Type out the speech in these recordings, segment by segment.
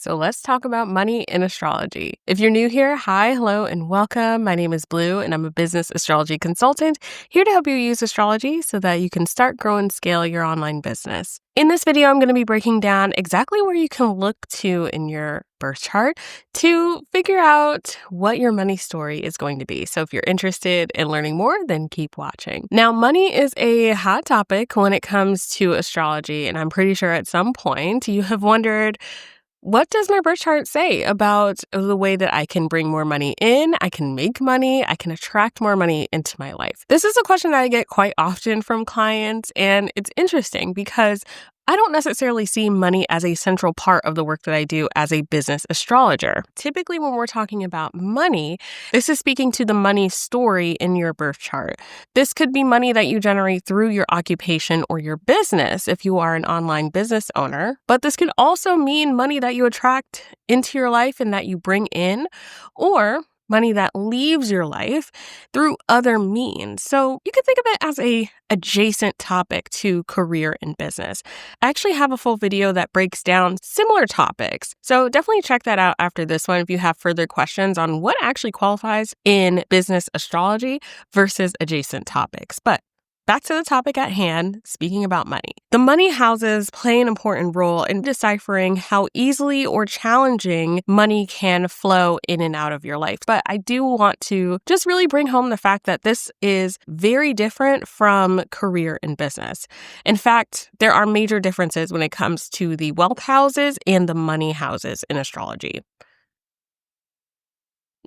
So let's talk about money in astrology. If you're new here, hi, hello, and welcome. My name is Blue, and I'm a business astrology consultant here to help you use astrology so that you can start, grow, and scale your online business. In this video, I'm going to be breaking down exactly where you can look to in your birth chart to figure out what your money story is going to be. So if you're interested in learning more, then keep watching. Now, money is a hot topic when it comes to astrology, and I'm pretty sure at some point you have wondered, what does my birth chart say about the way that I can bring more money in, I can make money, I can attract more money into my life? This is a question that I get quite often from clients, and it's interesting because I don't necessarily see money as a central part of the work that I do as a business astrologer. Typically, when we're talking about money, this is speaking to the money story in your birth chart. This could be money that you generate through your occupation or your business if you are an online business owner, but this could also mean money that you attract into your life and that you bring in, or money that leaves your life through other means. So you can think of it as a adjacent topic to career and business. I actually have a full video that breaks down similar topics. So definitely check that out after this one if you have further questions on what actually qualifies in business astrology versus adjacent topics. But back to the topic at hand, speaking about money. The money houses play an important role in deciphering how easily or challenging money can flow in and out of your life. But I do want to just really bring home the fact that this is very different from career and business. In fact, there are major differences when it comes to the wealth houses and the money houses in astrology.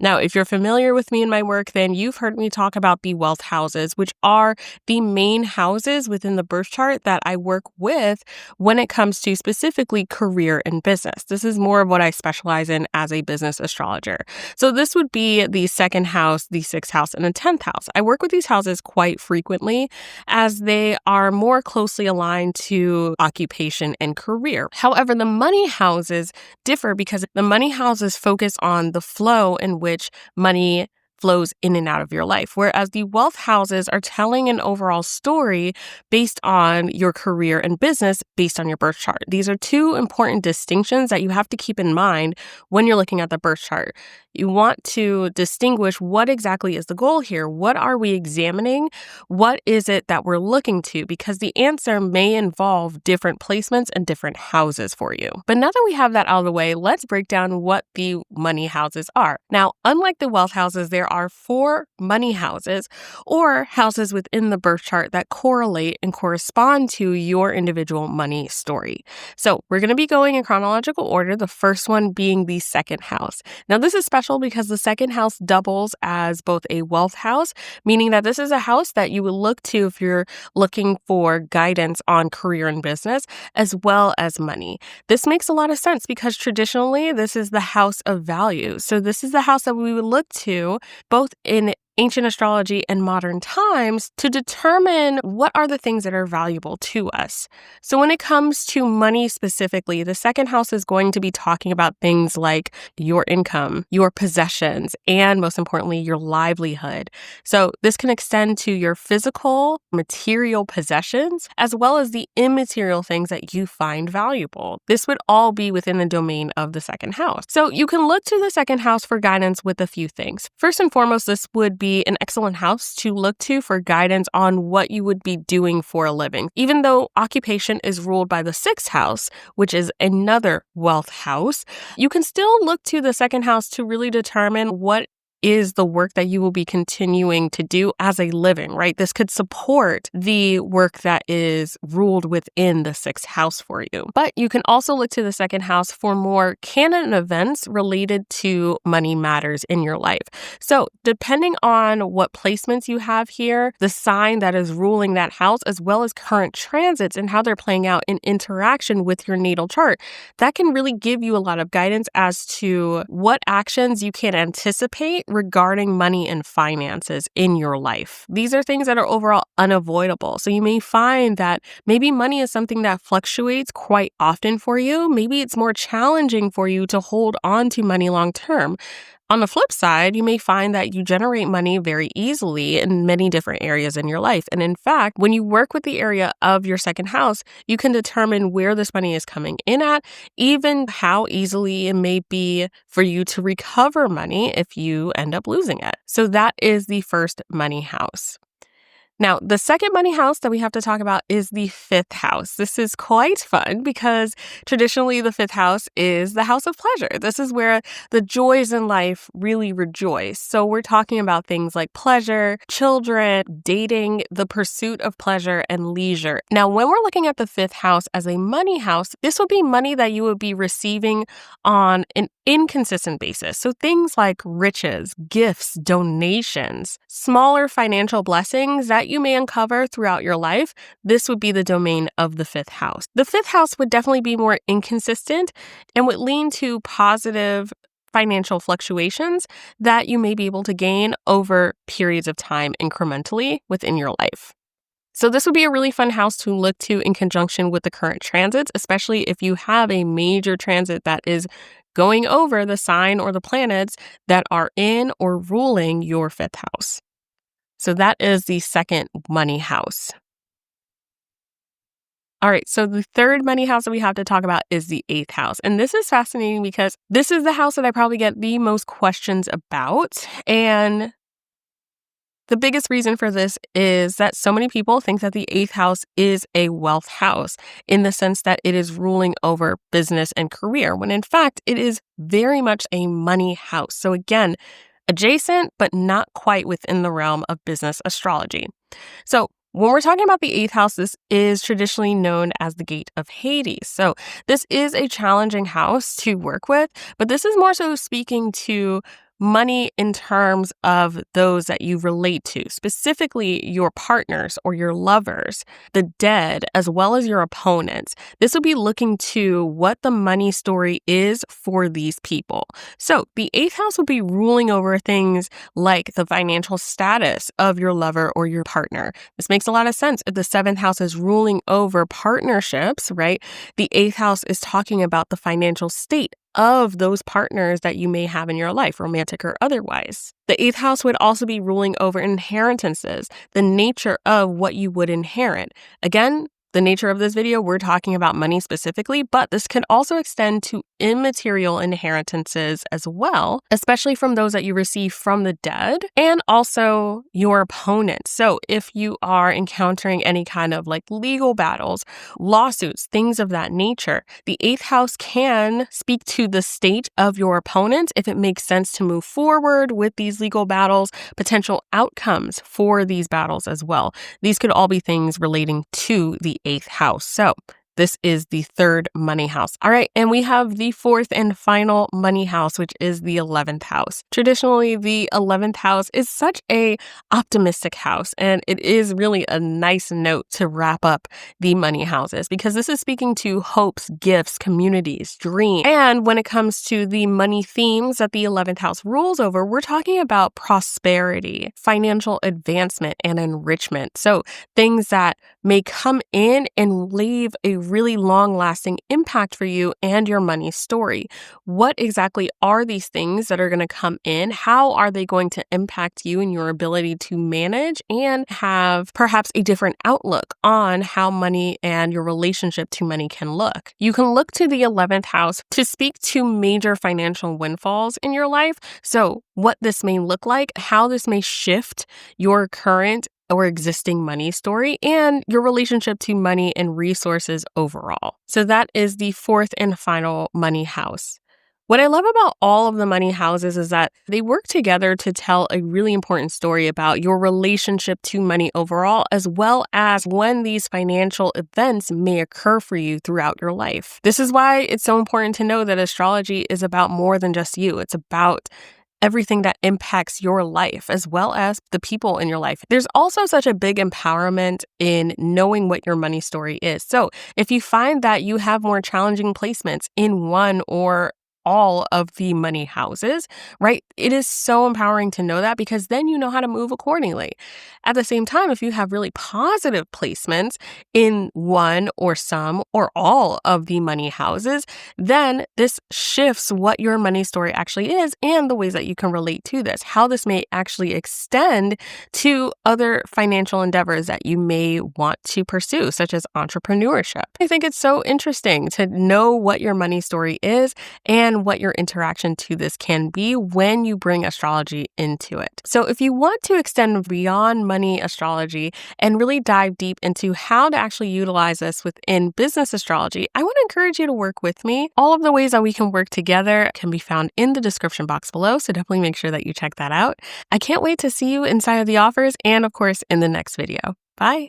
Now, if you're familiar with me and my work, then you've heard me talk about the wealth houses, which are the main houses within the birth chart that I work with when it comes to specifically career and business. This is more of what I specialize in as a business astrologer. So this would be the second house, the sixth house, and the 10th house. I work with these houses quite frequently as they are more closely aligned to occupation and career. However, the money houses differ because the money houses focus on the flow in which money flows in and out of your life, whereas the wealth houses are telling an overall story based on your career and business based on your birth chart. These are two important distinctions that you have to keep in mind when you're looking at the birth chart. You want to distinguish what exactly is the goal here. What are we examining? What is it that we're looking to? Because the answer may involve different placements and different houses for you. But now that we have that out of the way, let's break down what the money houses are. Now, unlike the wealth houses, there are 4 money houses or houses within the birth chart that correlate and correspond to your individual money story. So we're going to be going in chronological order, the first one being the second house. Now, this is special because the second house doubles as both a wealth house, meaning that this is a house that you would look to if you're looking for guidance on career and business, as well as money. This makes a lot of sense because traditionally this is the house of value. So this is the house that we would look to both in ancient astrology and modern times to determine what are the things that are valuable to us. So when it comes to money specifically, the second house is going to be talking about things like your income, your possessions, and most importantly, your livelihood. So this can extend to your physical, material possessions, as well as the immaterial things that you find valuable. This would all be within the domain of the second house. So you can look to the second house for guidance with a few things. First and foremost, this would be an excellent house to look to for guidance on what you would be doing for a living. Even though occupation is ruled by the sixth house, which is another wealth house, you can still look to the second house to really determine what is the work that you will be continuing to do as a living, right? This could support the work that is ruled within the sixth house for you. But you can also look to the second house for more canon events related to money matters in your life. So depending on what placements you have here, the sign that is ruling that house, as well as current transits and how they're playing out in interaction with your natal chart, that can really give you a lot of guidance as to what actions you can anticipate regarding money and finances in your life. These are things that are overall unavoidable. So you may find that maybe money is something that fluctuates quite often for you. Maybe it's more challenging for you to hold on to money long term. On the flip side, you may find that you generate money very easily in many different areas in your life. And in fact, when you work with the area of your second house, you can determine where this money is coming in at, even how easily it may be for you to recover money if you end up losing it. So that is the first money house. Now, the second money house that we have to talk about is the fifth house. This is quite fun because traditionally the fifth house is the house of pleasure. This is where the joys in life really rejoice. So we're talking about things like pleasure, children, dating, the pursuit of pleasure, and leisure. Now, when we're looking at the fifth house as a money house, this would be money that you would be receiving on an inconsistent basis. So things like riches, gifts, donations, smaller financial blessings that you may uncover throughout your life, this would be the domain of the fifth house. The fifth house would definitely be more inconsistent and would lean to positive financial fluctuations that you may be able to gain over periods of time incrementally within your life. So this would be a really fun house to look to in conjunction with the current transits, especially if you have a major transit that is going over the sign or the planets that are in or ruling your fifth house. So that is the second money house. All right, so the third money house that we have to talk about is the eighth house. And this is fascinating because this is the house that I probably get the most questions about. And the biggest reason for this is that so many people think that the eighth house is a wealth house in the sense that it is ruling over business and career, when in fact, it is very much a money house. So again, adjacent, but not quite within the realm of business astrology. So when we're talking about the eighth house, this is traditionally known as the gate of Hades. So this is a challenging house to work with, but this is more so speaking to money in terms of those that you relate to, specifically your partners or your lovers, the dead, as well as your opponents. This will be looking to what the money story is for these people. So the eighth house will be ruling over things like the financial status of your lover or your partner. This makes a lot of sense. If the seventh house is ruling over partnerships, right? The eighth house is talking about the financial state of those partners that you may have in your life, romantic or otherwise. The eighth house would also be ruling over inheritances, the nature of what you would inherit. Again, the nature of this video, we're talking about money specifically, but this can also extend to immaterial inheritances as well, especially from those that you receive from the dead and also your opponent. So if you are encountering any kind of like legal battles, lawsuits, things of that nature, the eighth house can speak to the state of your opponent if it makes sense to move forward with these legal battles, potential outcomes for these battles as well. These could all be things relating to the eighth house. So this is the third money house. All right, and we have the fourth and final money house, which is the 11th house. Traditionally, the 11th house is such a optimistic house, and it is really a nice note to wrap up the money houses because this is speaking to hopes, gifts, communities, dreams. And when it comes to the money themes that the 11th house rules over, we're talking about prosperity, financial advancement, and enrichment. So things that may come in and leave a really long-lasting impact for you and your money story. What exactly are these things that are going to come in? How are they going to impact you and your ability to manage and have perhaps a different outlook on how money and your relationship to money can look? You can look to the 11th house to speak to major financial windfalls in your life. So what this may look like, how this may shift your current or existing money story and your relationship to money and resources overall. So that is the fourth and final money house. What I love about all of the money houses is that they work together to tell a really important story about your relationship to money overall, as well as when these financial events may occur for you throughout your life. This is why it's so important to know that astrology is about more than just you. It's about everything that impacts your life as well as the people in your life. There's also such a big empowerment in knowing what your money story is. So if you find that you have more challenging placements in one or all of the money houses, right? It is so empowering to know that because then you know how to move accordingly. At the same time, if you have really positive placements in one or some or all of the money houses, then this shifts what your money story actually is and the ways that you can relate to this, how this may actually extend to other financial endeavors that you may want to pursue, such as entrepreneurship. I think it's so interesting to know what your money story is and what your interaction to this can be when you bring astrology into it. So if you want to extend beyond money astrology and really dive deep into how to actually utilize this within business astrology, I want to encourage you to work with me. All of the ways that we can work together can be found in the description box below, so definitely make sure that you check that out. I can't wait to see you inside of the offers and, of course, in the next video. Bye.